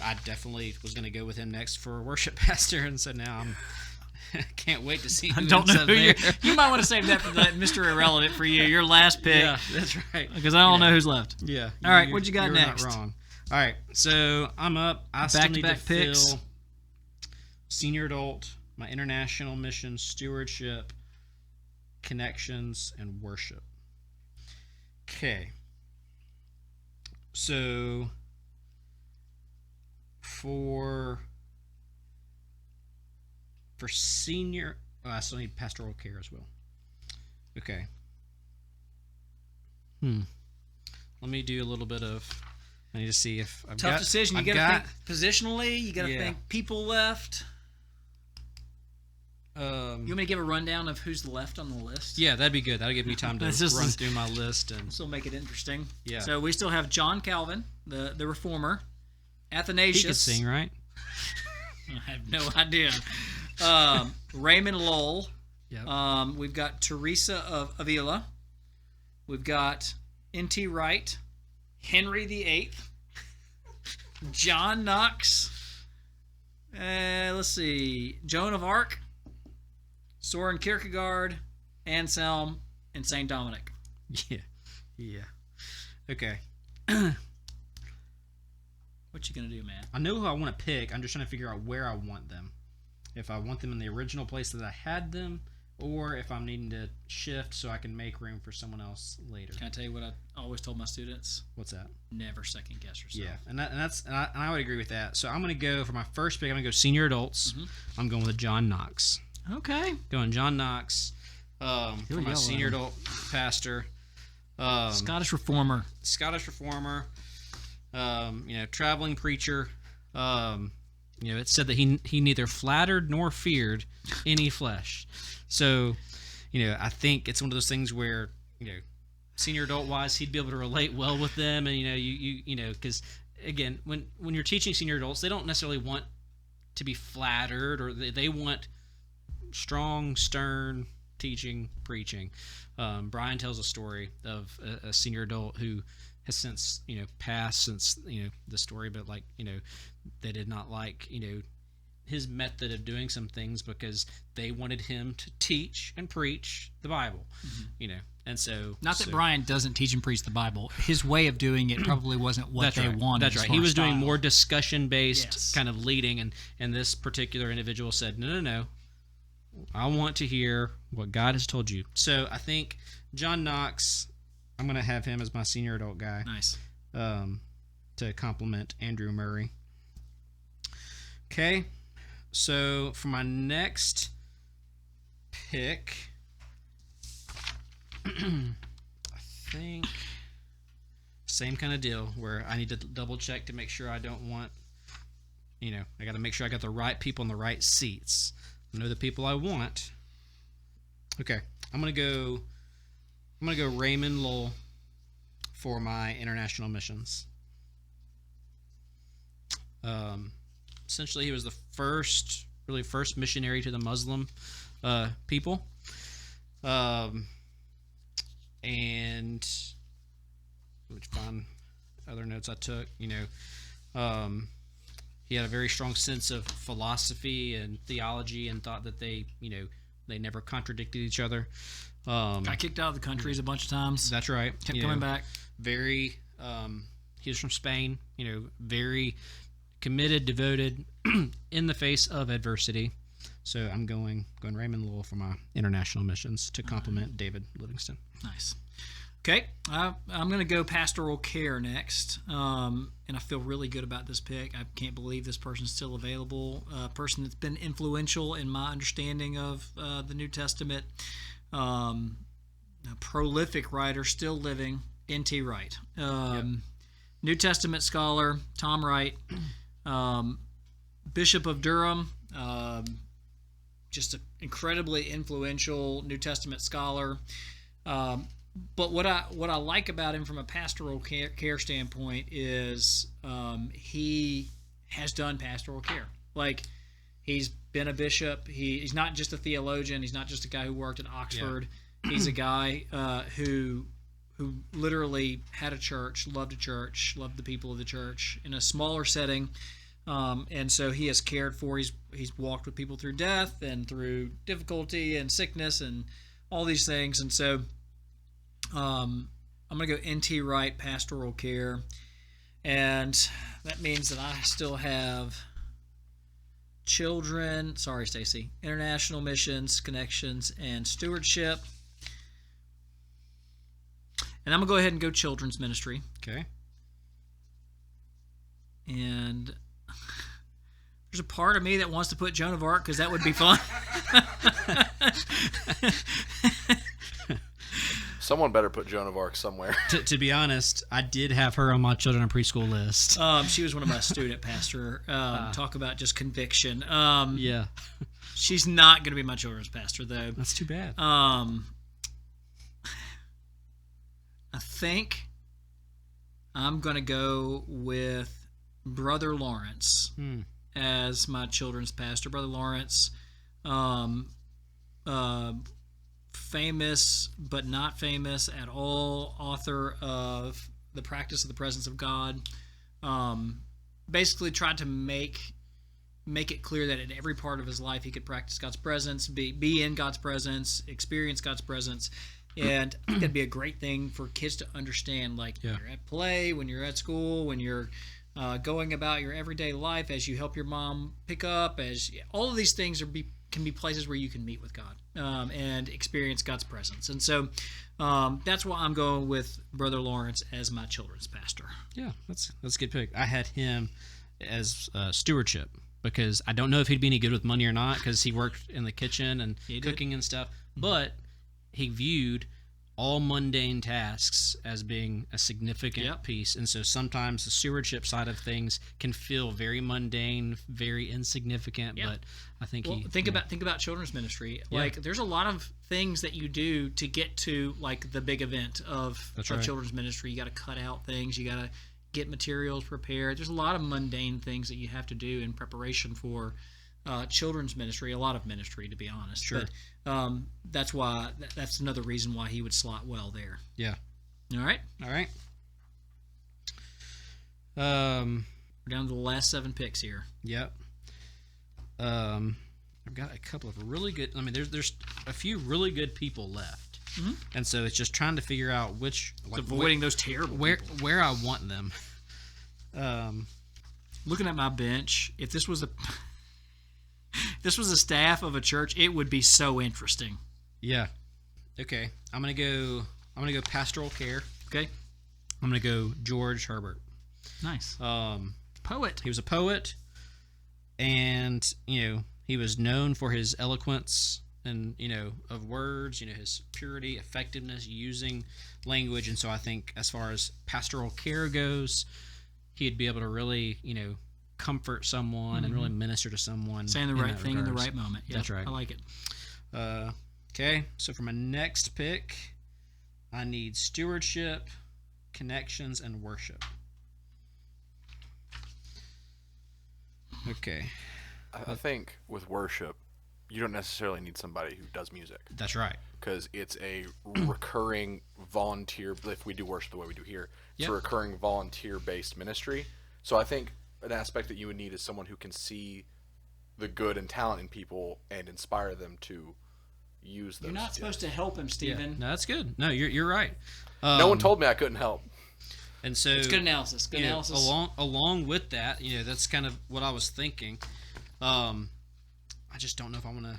Speaker 1: I definitely was going to go with him next for worship pastor. And so now can't wait to see who
Speaker 2: I don't know who
Speaker 1: there.
Speaker 2: you might want to save that for that Mr. Irrelevant for you, your last pick.
Speaker 1: Yeah, that's right.
Speaker 2: Because I don't know who's left.
Speaker 1: Yeah.
Speaker 2: All right, what you got next?
Speaker 1: Not wrong. All right, so I'm up. I still need to
Speaker 2: picks.
Speaker 1: fill senior adult, my international mission, stewardship, connections, and worship. Okay. So for senior, I still need pastoral care as well. Okay. Let me do a little bit of. I need to see if I've got...
Speaker 2: Tough decision. You got to think positionally. You got to think people left. You want me to give a rundown of who's left on the list?
Speaker 1: Yeah, that'd be good. That'll give me time to run through my list. And
Speaker 2: this will make it interesting.
Speaker 1: Yeah.
Speaker 2: So we still have John Calvin, the reformer. Athanasius.
Speaker 1: He could sing, right?
Speaker 2: I have no idea. Raymond Lowell.
Speaker 1: Yep.
Speaker 2: We've got Teresa of Avila. We've got N.T. Wright. Henry VIII, John Knox, let's see, Joan of Arc, Soren Kierkegaard, Anselm, and St. Dominic.
Speaker 1: Yeah. Okay.
Speaker 2: What you gonna do, man?
Speaker 1: I know who I want to pick. I'm just trying to figure out where I want them. If I want them in the original place that I had them, or if I'm needing to shift so I can make room for someone else later.
Speaker 2: Can I tell you what I always told my students?
Speaker 1: What's that?
Speaker 2: Never second guess yourself.
Speaker 1: Yeah, and I would agree with that. So I'm going to go for my first pick. I'm going to go senior adults. Mm-hmm. I'm going with John Knox.
Speaker 2: Okay.
Speaker 1: Going John Knox for my senior adult pastor.
Speaker 2: Scottish reformer.
Speaker 1: Traveling preacher. It said that he neither flattered nor feared any flesh. So, I think it's one of those things where, senior adult wise, he'd be able to relate well with them. And, because again, when you're teaching senior adults, they don't necessarily want to be flattered, or they want strong, stern teaching, preaching. Brian tells a story of a senior adult who has since, passed since, the story, but they did not like, his method of doing some things because they wanted him to teach and preach the Bible, and so...
Speaker 4: Not that Brian doesn't teach and preach the Bible. His way of doing it probably wasn't what they wanted.
Speaker 1: That's right. He was doing more discussion-based kind of leading, and this particular individual said, no, I want to hear what God has told you. So I think John Knox, I'm going to have him as my senior adult guy.
Speaker 2: Nice.
Speaker 1: To complement Andrew Murray. Okay. So for my next pick, I think same kind of deal where I need to double check to make sure I don't want, I got to make sure I got the right people in the right seats. I know the people I want. Okay, I'm gonna go Raymond Lowell for my international missions. Essentially, he was the first missionary to the Muslim people. And which find other notes I took, he had a very strong sense of philosophy and theology, and thought that they never contradicted each other.
Speaker 2: Got kicked out of the countries a bunch of times.
Speaker 1: That's right.
Speaker 2: Kept coming back.
Speaker 1: Very. He was from Spain. Very committed, devoted, in the face of adversity. So I'm going Raymond Lowell for my international missions to complement David Livingston.
Speaker 2: Nice. Okay, I'm going to go Pastoral Care next, and I feel really good about this pick. I can't believe this person's still available. A person that's been influential in my understanding of the New Testament. A prolific writer, still living, N.T. Wright. New Testament scholar, Tom Wright. Bishop of Durham. Just an incredibly influential New Testament scholar. But what I like about him from a pastoral care standpoint is he has done pastoral care. Like, he's been a bishop. He's not just a theologian. He's not just a guy who worked at Oxford. Yeah. He's a guy who literally had a church, loved the people of the church in a smaller setting. And so he has cared for, he's walked with people through death and through difficulty and sickness and all these things. And so I'm going to go N.T. Wright, Pastoral Care. And that means that I still have children, international missions, connections, and stewardship. And I'm going to go ahead and go children's ministry.
Speaker 1: Okay.
Speaker 2: And there's a part of me that wants to put Joan of Arc because that would be fun.
Speaker 3: Someone better put Joan of Arc somewhere.
Speaker 1: To be honest, I did have her on my children and preschool list.
Speaker 2: She was one of my student pastor. Talk about just conviction.
Speaker 1: Yeah.
Speaker 2: She's not going to be my children's pastor, though.
Speaker 1: That's too bad.
Speaker 2: I think I'm going to go with Brother Lawrence as my children's pastor. Brother Lawrence, famous but not famous at all, author of The Practice of the Presence of God. Basically tried to make it clear that in every part of his life he could practice God's presence, be in God's presence, experience God's presence. And I think that'd be a great thing for kids to understand, like when you're at play, when you're at school, when you're going about your everyday life, as you help your mom pick up, all of these things can be places where you can meet with God and experience God's presence. And so that's why I'm going with Brother Lawrence as my children's pastor.
Speaker 1: Yeah, that's a good pick. I had him as stewardship because I don't know if he'd be any good with money or not because he worked in the kitchen and cooking and stuff, but he viewed all mundane tasks as being a significant piece. And so sometimes the stewardship side of things can feel very mundane, very insignificant, but I think
Speaker 2: think about children's ministry. Like, there's a lot of things that you do to get to, like, the big event of children's ministry. You got to cut out things. You got to get materials prepared. There's a lot of mundane things that you have to do in preparation for children's ministry, a lot of ministry, to be honest.
Speaker 1: Sure.
Speaker 2: But that's another reason why he would slot well there.
Speaker 1: Yeah.
Speaker 2: All right. We're down to the last 7 picks here.
Speaker 1: Yep. I've got a couple of really good. I mean, there's a few really good people left, and so it's just trying to figure out which,
Speaker 2: avoiding those terrible people.
Speaker 1: Where I want them.
Speaker 2: Looking at my bench, if this was a staff of a church, it would be so interesting.
Speaker 1: Yeah. Okay. I'm gonna go Pastoral Care.
Speaker 2: Okay.
Speaker 1: I'm gonna go George Herbert.
Speaker 2: Nice.
Speaker 1: Poet. He was a poet, and he was known for his eloquence and of words. His purity, effectiveness, using language, and so I think as far as pastoral care goes, he'd be able to really comfort someone and really minister to someone.
Speaker 2: Saying the right thing in the right moment. Yeah,
Speaker 1: that's right.
Speaker 2: I like it.
Speaker 1: Okay, so for my next pick, I need stewardship, connections, and worship. Okay.
Speaker 3: I think with worship, you don't necessarily need somebody who does music.
Speaker 1: That's right.
Speaker 3: Because it's a recurring volunteer, if we do worship the way we do here, it's a recurring volunteer-based ministry. So I think an aspect that you would need is someone who can see the good and talent in people and inspire them to use those.
Speaker 2: You're not supposed to help him, Stephen.
Speaker 1: No, that's good. No, you're right.
Speaker 3: No one told me I couldn't help.
Speaker 1: And so
Speaker 2: It's good analysis. Good analysis.
Speaker 1: Along with that, that's kind of what I was thinking. I just don't know if I want to.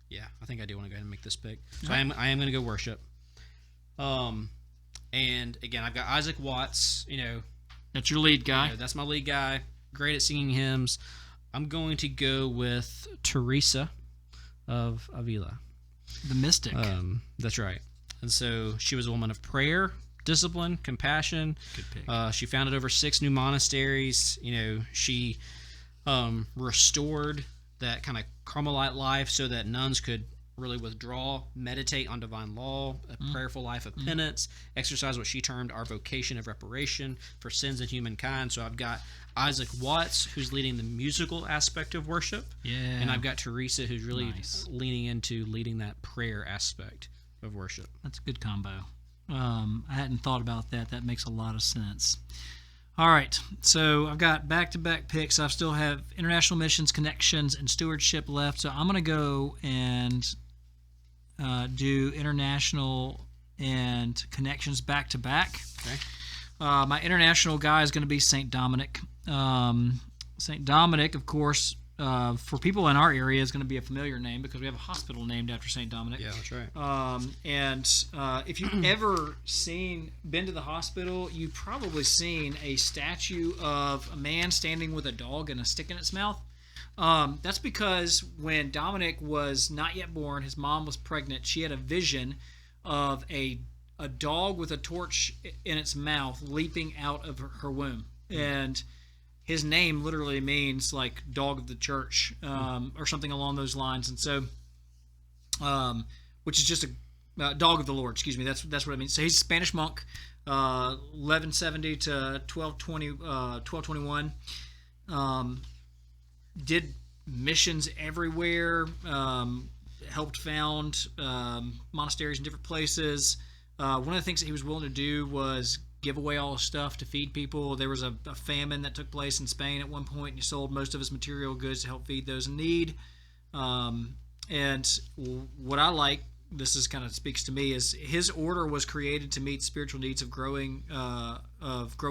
Speaker 1: Yeah, I think I do want to go ahead and make this pick. So I am going to go worship. And again, I've got Isaac Watts.
Speaker 2: That's your lead guy.
Speaker 1: That's my lead guy. Great at singing hymns. I'm going to go with Teresa of Avila.
Speaker 4: The mystic.
Speaker 1: That's right. And so she was a woman of prayer, discipline, compassion.
Speaker 4: Good pick.
Speaker 1: She founded over 6 new monasteries. She restored that kind of Carmelite life so that nuns could really withdraw, meditate on divine law, a prayerful life of penance, exercise what she termed our vocation of reparation for sins of humankind. So I've got Isaac Watts, who's leading the musical aspect of worship.
Speaker 4: Yeah.
Speaker 1: And I've got Teresa, who's really leaning into leading that prayer aspect of worship.
Speaker 4: That's a good combo. I hadn't thought about that. That makes a lot of sense. All right, so I've got back-to-back picks. I still have international missions, connections, and stewardship left. So I'm going to go and do international and connections back-to-back.
Speaker 1: Okay.
Speaker 4: My international guy is going to be St. Dominic. St. Dominic, of course, for people in our area, is going to be a familiar name because we have a hospital named after St. Dominic.
Speaker 1: Yeah, that's right.
Speaker 4: And if you've ever been to the hospital, you've probably seen a statue of a man standing with a dog and a stick in its mouth. That's because when Dominic was not yet born, his mom was pregnant. She had a vision of a dog with a torch in its mouth leaping out of her womb. And his name literally means like dog of the church, or something along those lines. And so, which is just a dog of the Lord, excuse me. That's what it means. So he's a Spanish monk, 1170 to 1221. Did missions everywhere, helped found monasteries in different places. One of the things that he was willing to do was give away all his stuff to feed people. There was a famine that took place in Spain at one point, and he sold most of his material goods to help feed those in need. And what I like, this is kind of speaks to me, is his order was created to meet spiritual needs of growing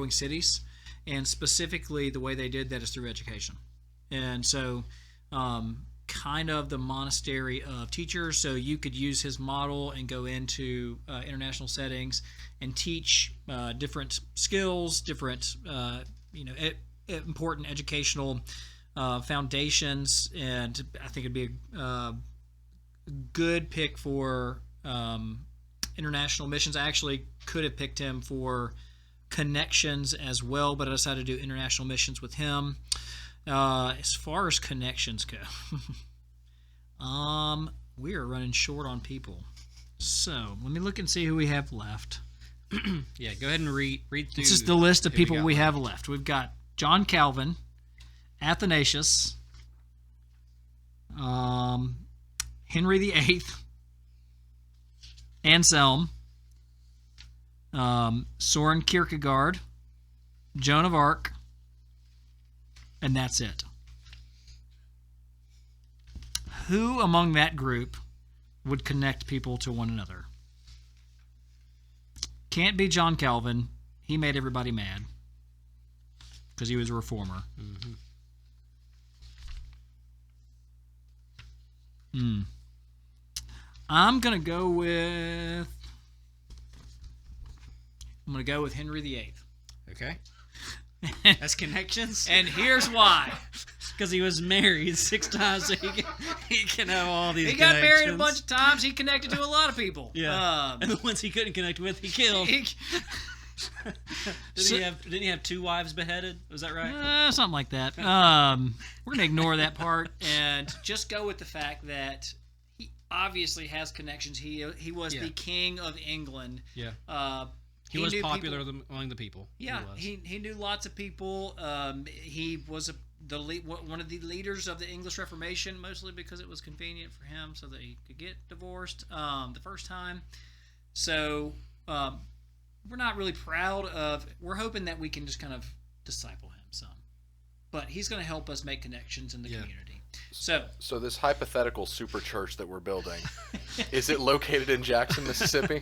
Speaker 4: cities, and specifically the way they did that is through education. And so kind of the monastery of teachers, so you could use his model and go into international settings and teach different skills, different important educational foundations, and I think it'd be a good pick for international missions. I actually could have picked him for connections as well, but I decided to do international missions with him. As far as connections go, we are running short on people. So let me look and see who we have left.
Speaker 1: Yeah, go ahead and read through.
Speaker 4: This is the list of people we
Speaker 1: have
Speaker 4: have left. We've got John Calvin, Athanasius, Henry VIII, Anselm, Soren Kierkegaard, Joan of Arc, and that's it. Who among that group would connect people to one another? Can't be John Calvin. He made everybody mad because he was a reformer. I'm gonna go with Henry VIII.
Speaker 1: Okay. That's connections.
Speaker 2: And here's why.
Speaker 1: Because he was married 6 times, so he can have all these.
Speaker 2: He got married a bunch of times. He connected to a lot of people.
Speaker 1: Yeah. And the ones he couldn't connect with, he killed. Didn't he have 2 wives beheaded? Was that right?
Speaker 4: Something like that. We're gonna ignore that part.
Speaker 2: And just go with the fact that he obviously has connections. He was the king of England.
Speaker 1: Yeah. He was popular among the people.
Speaker 2: Yeah, he knew lots of people. He was one of the leaders of the English Reformation, mostly because it was convenient for him so that he could get divorced the first time. So we're not really proud of. We're hoping that we can just kind of disciple him some. But he's going to help us make connections in the community.
Speaker 3: So this hypothetical super church that we're building, is it located in Jackson, Mississippi?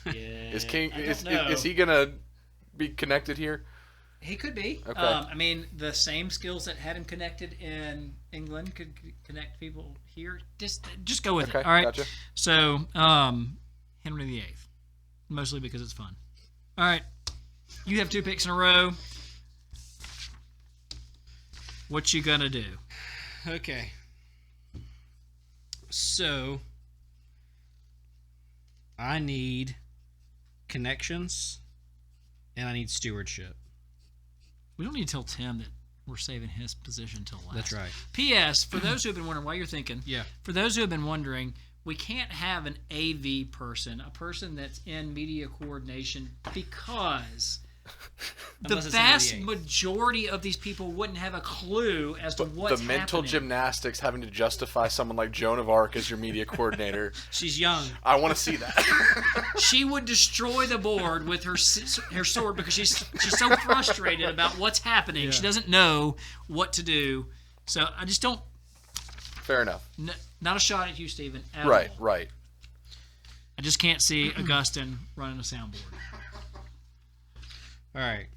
Speaker 2: Yeah,
Speaker 3: Is he going to be connected here?
Speaker 2: He could be.
Speaker 3: Okay.
Speaker 2: I mean, the same skills that had him connected in England could connect people here. Just go with it. All right.
Speaker 3: Gotcha.
Speaker 2: So, Henry VIII, mostly because it's fun. All right. You have 2 picks in a row. What you gonna do?
Speaker 1: Okay. So, I need connections, and I need stewardship.
Speaker 2: We don't need to tell Tim that we're saving his position till last.
Speaker 1: That's right.
Speaker 2: P.S. For those who have been wondering, while you're thinking,
Speaker 1: Yeah.
Speaker 2: For those who have been wondering, we can't have an AV person, a person that's in media coordination, because the
Speaker 1: Unless it's
Speaker 2: vast
Speaker 1: 88.
Speaker 2: majority of these people wouldn't have a clue as to what's
Speaker 3: The mental
Speaker 2: happening.
Speaker 3: gymnastics having to justify someone like Joan of Arc as your media coordinator.
Speaker 1: She's young.
Speaker 3: I want to see that.
Speaker 2: She would destroy the board with her sword because she's so frustrated about what's happening.
Speaker 1: Yeah.
Speaker 2: She doesn't know what to do. So I just don't.
Speaker 3: Fair enough.
Speaker 2: Not a shot at you, Stephen. At
Speaker 3: Right,
Speaker 2: all.
Speaker 3: right.
Speaker 2: I just can't see Augustine running a soundboard.
Speaker 1: All right.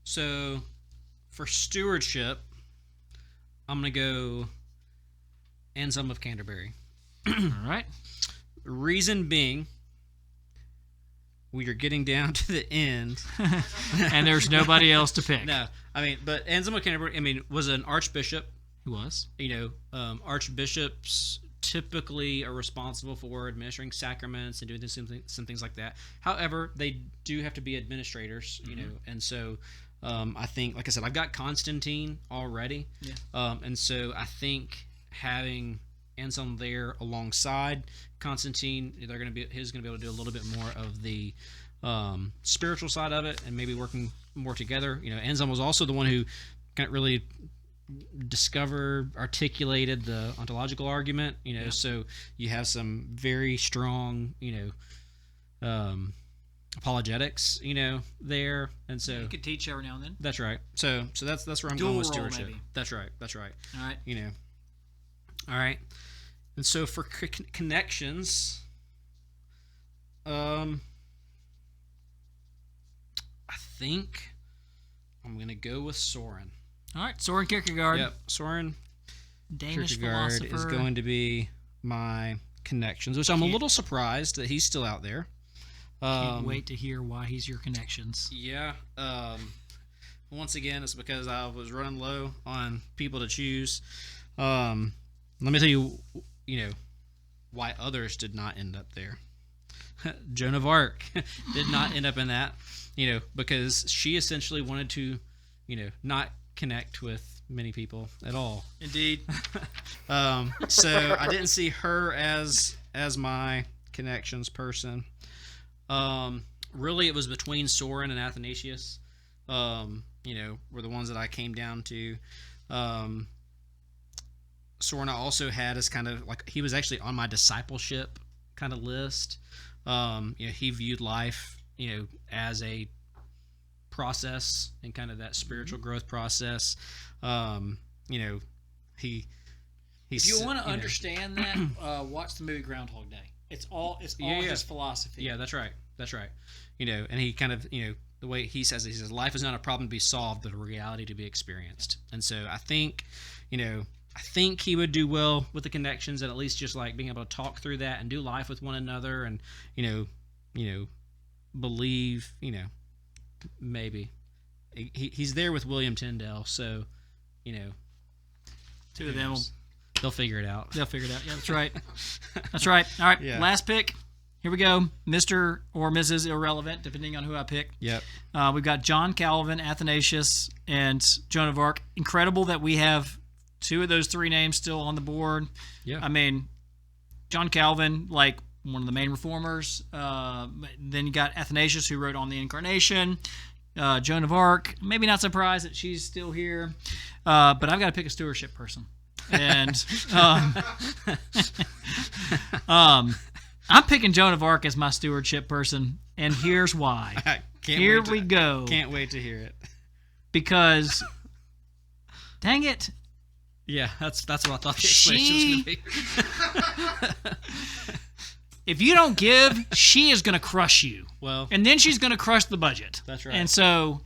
Speaker 1: So, for stewardship, I'm going to go Anselm of Canterbury.
Speaker 2: All right.
Speaker 1: Reason being, we are getting down to the end.
Speaker 2: And there's nobody else to pick.
Speaker 1: No, I mean, but Anselm of Canterbury, was an archbishop.
Speaker 2: Who was?
Speaker 1: Archbishops typically are responsible for administering sacraments and doing some things like that. However, they do have to be administrators, and so I think, like I said, I've got Constantine already, and so I think having Anselm there alongside Constantine, he's going to be able to do a little bit more of the spiritual side of it, and maybe working more together. Anselm was also the one who kind of really articulated the ontological argument, so you have some very strong, apologetics, there, and so
Speaker 2: You could teach every now and then.
Speaker 1: that's right. So that's where I'm
Speaker 2: Dual
Speaker 1: going with
Speaker 2: role,
Speaker 1: stewardship.
Speaker 2: maybe.
Speaker 1: That's right.
Speaker 2: All right.
Speaker 1: All right. And so for connections, I think I'm gonna go with Soren.
Speaker 2: All right. Soren Kierkegaard.
Speaker 1: Yep, Soren
Speaker 2: Danish
Speaker 1: Kierkegaard
Speaker 2: philosopher.
Speaker 1: is going to be my connections, which I'm a little surprised that he's still out there.
Speaker 2: Can't wait to hear why he's your connections.
Speaker 1: Yeah. Once again, it's because I was running low on people to choose. Let me tell you, why others did not end up there. Joan of Arc did not end up in that, because she essentially wanted to, not connect with many people at all.
Speaker 2: Indeed.
Speaker 1: So I didn't see her as my connections person. Really, it was between Soren and Athanasius. Were the ones that I came down to. Soren I also had as kind of like, he was actually on my discipleship kind of list. He viewed life, as a process and kind of that spiritual growth process. He
Speaker 2: If you want to understand that, watch the movie Groundhog Day. It's all his philosophy.
Speaker 1: Yeah, that's right. And he kind of, the way he says life is not a problem to be solved, but a reality to be experienced. And so I think he would do well with the connections, and at least just like being able to talk through that and do life with one another, and believe, maybe he's there with William Tyndale, so
Speaker 2: Two of them
Speaker 1: they'll figure it out.
Speaker 2: They'll figure it out. Yeah, that's right. That's right. All right,
Speaker 1: Yeah.
Speaker 2: Last pick. Here we go. Mr. or Mrs. Irrelevant, depending on who I pick.
Speaker 1: Yep.
Speaker 2: We've got John Calvin, Athanasius, and Joan of Arc. Incredible that we have two of those three names still on the board.
Speaker 1: Yeah.
Speaker 2: I mean, John Calvin, like one of the main reformers. Then you got Athanasius, who wrote on the Incarnation. Joan of Arc, maybe not surprised that she's still here. But I've got to pick a stewardship person. And
Speaker 4: I'm picking Joan of Arc as my stewardship person, and here's why. Here we go.
Speaker 1: Can't wait to hear it.
Speaker 4: Because, dang it.
Speaker 1: Yeah, that's what I thought the explanation was going to be.
Speaker 4: If you don't give, she is going to crush you.
Speaker 1: Well,
Speaker 4: and then she's going to crush the budget.
Speaker 1: That's right.
Speaker 4: And so,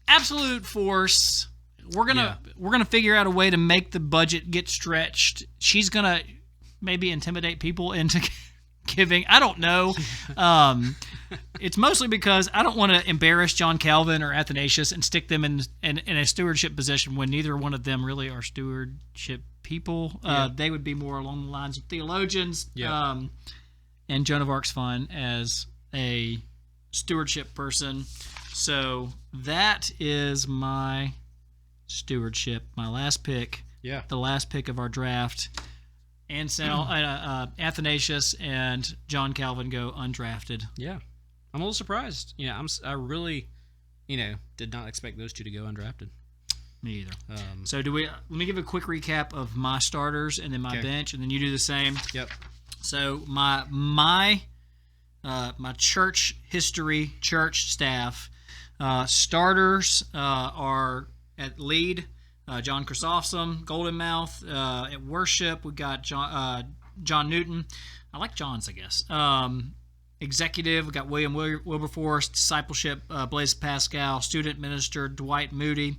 Speaker 4: absolute force. We're gonna figure out a way to make the budget get stretched. She's gonna maybe intimidate people into giving. I don't know. It's mostly because I don't want to embarrass John Calvin or Athanasius and stick them in a stewardship position when neither one of them really are stewardship people. They would be more along the lines of theologians.
Speaker 1: Yeah.
Speaker 4: And Joan of Arc's fine as a stewardship person. So that is my stewardship, my last pick.
Speaker 1: Yeah.
Speaker 4: The last pick of our draft. Athanasius and John Calvin go undrafted.
Speaker 1: Yeah. I'm a little surprised. I really, did not expect those two to go undrafted.
Speaker 4: Me either. So let me give a quick recap of my starters and then my bench, and then you do the same.
Speaker 1: Yep.
Speaker 4: So my church history, church staff, starters are at lead, John Chrysostom, Golden Mouth. At worship, we got John Newton. I like John's, I guess. Executive, we got William Wilberforce. Discipleship, Blaise Pascal. Student minister, Dwight Moody.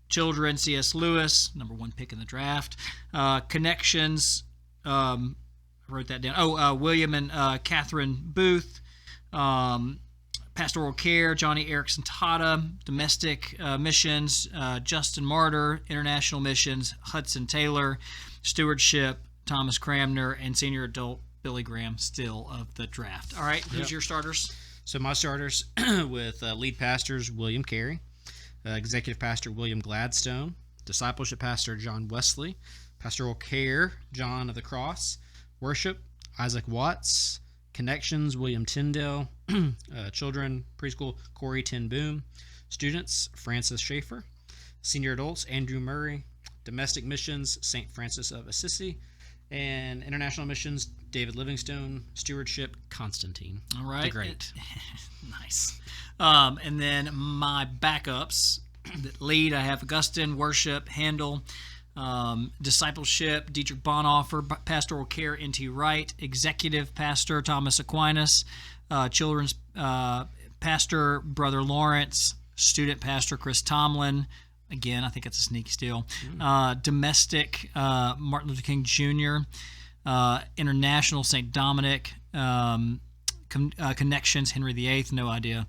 Speaker 4: Children, C.S. Lewis, number 1 pick in the draft. Connections, I wrote that down. William and Catherine Booth. Pastoral Care, Johnny Erickson Tata. Domestic missions, Justin Martyr. International missions, Hudson Taylor. Stewardship, Thomas Cramner. And senior adult, Billy Graham, still of the draft. All right, who's your starters?
Speaker 1: So my starters with lead pastors, William Carey. Executive pastor, William Gladstone. Discipleship pastor, John Wesley. Pastoral Care, John of the Cross. Worship, Isaac Watts. Connections, William Tyndale. Children, preschool, Corey Ten Boom. Students, Francis Schaeffer. Senior adults, Andrew Murray. Domestic missions, St. Francis of Assisi. And international missions, David Livingstone. Stewardship, Constantine.
Speaker 4: All right.
Speaker 1: The Great.
Speaker 4: Nice. And then my backups, that lead, I have Augustine, Worship, Handel. Discipleship, Diedrich Bonover. Pastoral Care, N.T. Wright. Executive pastor, Thomas Aquinas. Children's pastor, Brother Lawrence. Student pastor, Chris Tomlin. Again, I think that's a sneaky steal. Domestic, Martin Luther King Jr. International, St. Dominic. Connections, Henry VIII, no idea.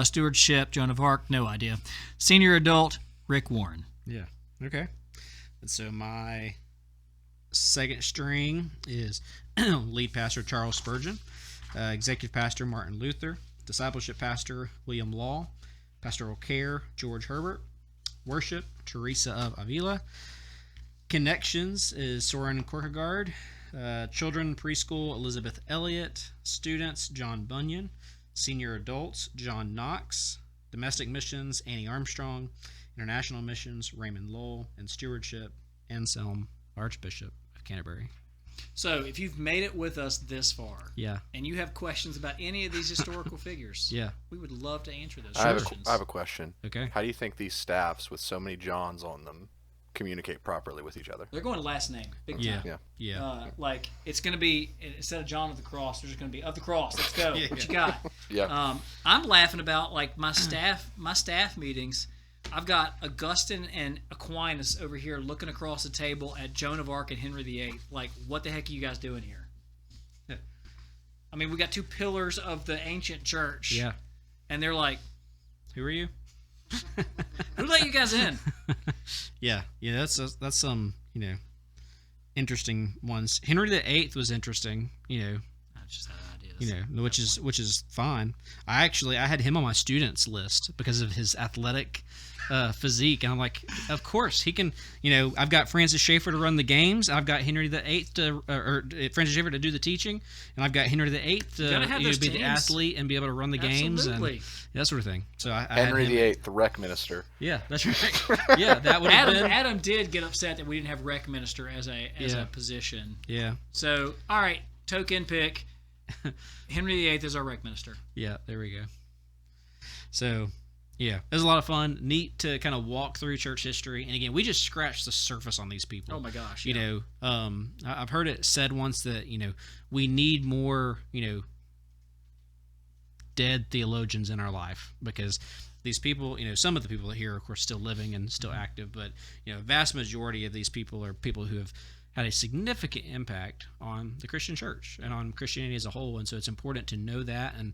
Speaker 4: Stewardship, Joan of Arc, no idea. Senior adult, Rick Warren.
Speaker 1: Yeah. Okay. And so my second string is lead pastor Charles Spurgeon, executive pastor Martin Luther, discipleship pastor William Law, pastoral care George Herbert, worship Teresa of Avila, connections is Soren Kierkegaard, children preschool Elizabeth Elliott, students John Bunyan, senior adults John Knox, domestic missions Annie Armstrong, international missions Raymond Lowell, and stewardship Anselm, Archbishop of Canterbury.
Speaker 4: So if you've made it with us this far, and you have questions about any of these historical figures, we would love to answer those questions.
Speaker 3: I have a question.
Speaker 1: Okay.
Speaker 3: How do you think these staffs with so many Johns on them communicate properly with each other?
Speaker 4: They're going last name, big time.
Speaker 1: Yeah.
Speaker 4: Like it's going to be, instead of John of the Cross, there's going to be of the Cross. Let's go. What you got? I'm laughing about like my staff meetings. I've got Augustine and Aquinas over here looking across the table at Joan of Arc and Henry VIII. Like, what the heck are you guys doing here? I mean, we got two pillars of the ancient church.
Speaker 1: Yeah.
Speaker 4: And they're like,
Speaker 1: who are you?
Speaker 4: Who let you guys in?
Speaker 1: Yeah. That's some interesting ones. Henry VIII was interesting.
Speaker 4: I just had an idea.
Speaker 1: You know, which is fine. I had him on my students list because of his athletic physique, and I'm like, of course he can. You know, I've got Francis Schaeffer to run the games. I've got Henry VIII or Francis Schaeffer to do the teaching, and I've got Henry VIII to be the athlete and be able to run the games and that sort of thing. So I
Speaker 3: Henry VIII, the rec minister.
Speaker 1: Yeah, that's right. Yeah, that would have been.
Speaker 2: Adam did get upset that we didn't have rec minister as a position.
Speaker 1: Yeah.
Speaker 2: So all right, token pick. Henry VIII is our rec minister.
Speaker 1: Yeah, there we go. So, yeah, it was a lot of fun. Neat to kind of walk through church history. And again, we just scratched the surface on these people.
Speaker 2: Oh my gosh.
Speaker 1: You know, I've heard it said once that, you know, we need more, you know, dead theologians in our life, because these people, you know, some of the people here, of course, still living and still active, but, you know, vast majority of these people are people who have had a significant impact on the Christian church and on Christianity as a whole. And so it's important to know that and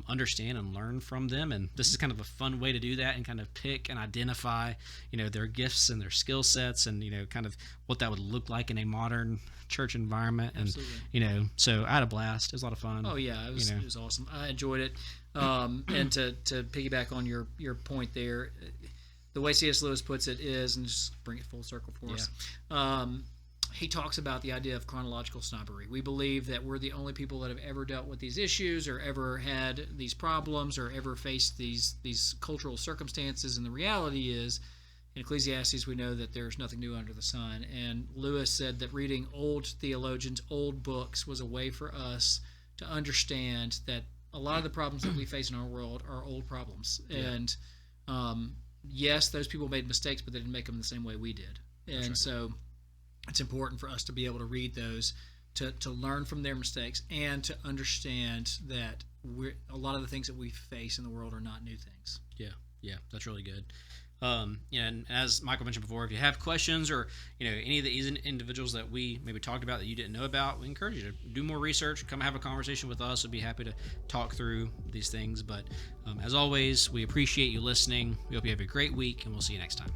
Speaker 1: understand and learn from them. And this is kind of a fun way to do that and kind of pick and identify, you know, their gifts and their skill sets and, you know, kind of what that would look like in a modern church environment. And,
Speaker 2: Absolutely.
Speaker 1: you know, so I had a blast. It was a lot of fun.
Speaker 2: Oh yeah, it was,
Speaker 1: you know.
Speaker 2: it was awesome. I enjoyed it. And to piggyback on your point there, the way C.S. Lewis puts it is, and just bring it full circle for us, he talks about the idea of chronological snobbery. We believe that we're the only people that have ever dealt with these issues or ever had these problems or ever faced these cultural circumstances, and the reality is, in Ecclesiastes, we know that there's nothing new under the sun. And Lewis said that reading old theologians, old books, was a way for us to understand that a lot of the problems that we face in our world are old problems. Yeah. And yes, those people made mistakes, but they didn't make them the same way we did. And right. So it's important for us to be able to read those, to learn from their mistakes, and to understand that a lot of the things that we face in the world are not new things.
Speaker 1: Yeah, that's really good. And as Michael mentioned before, if you have questions or, you know, any of these individuals that we maybe talked about that you didn't know about, we encourage you to do more research, come have a conversation with us. We'd be happy to talk through these things. But as always, we appreciate you listening. We hope you have a great week, and we'll see you next time.